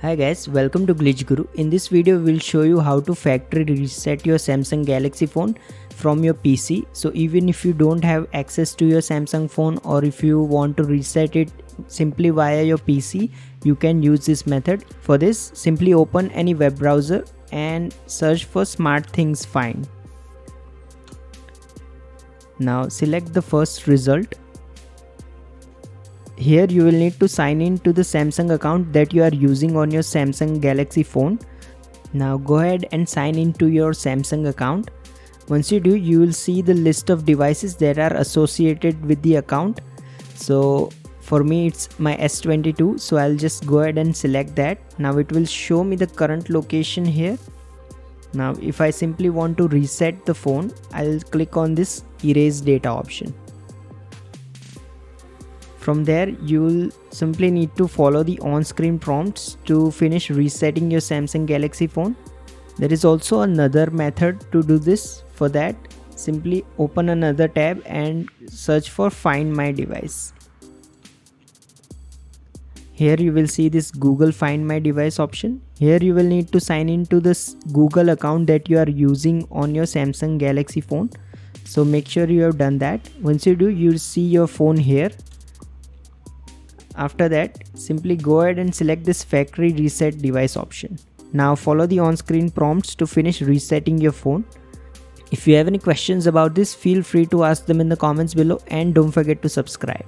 Hi guys, welcome to Glitch Guru. In this video we'll show you how to factory reset your Samsung Galaxy phone from your PC. So even if you don't have access to your Samsung phone, or if you want to reset it simply via your PC, you can use this method. For this, simply open any web browser and search for SmartThings find. Now select the first result. Here you will need to sign in to the Samsung account that you are using on your Samsung Galaxy phone. Now go ahead and sign into your Samsung account. Once you do, you will see the list of devices that are associated with the account. So for me it's my S22, so I'll just go ahead and select that. Now it will show me the current location here. Now if I simply want to reset the phone, I'll click on this erase data option. From there, you'll simply need to follow the on-screen prompts to finish resetting your Samsung Galaxy phone. There is also another method to do this. For that, simply open another tab and search for Find My Device. Here you will see this Google Find My Device option. Here you will need to sign into this Google account that you are using on your Samsung Galaxy phone. So make sure you have done that. Once you do, you'll see your phone here. After that, simply go ahead and select this factory reset device option. Now follow the on-screen prompts to finish resetting your phone. If you have any questions about this, feel free to ask them in the comments below, and don't forget to subscribe.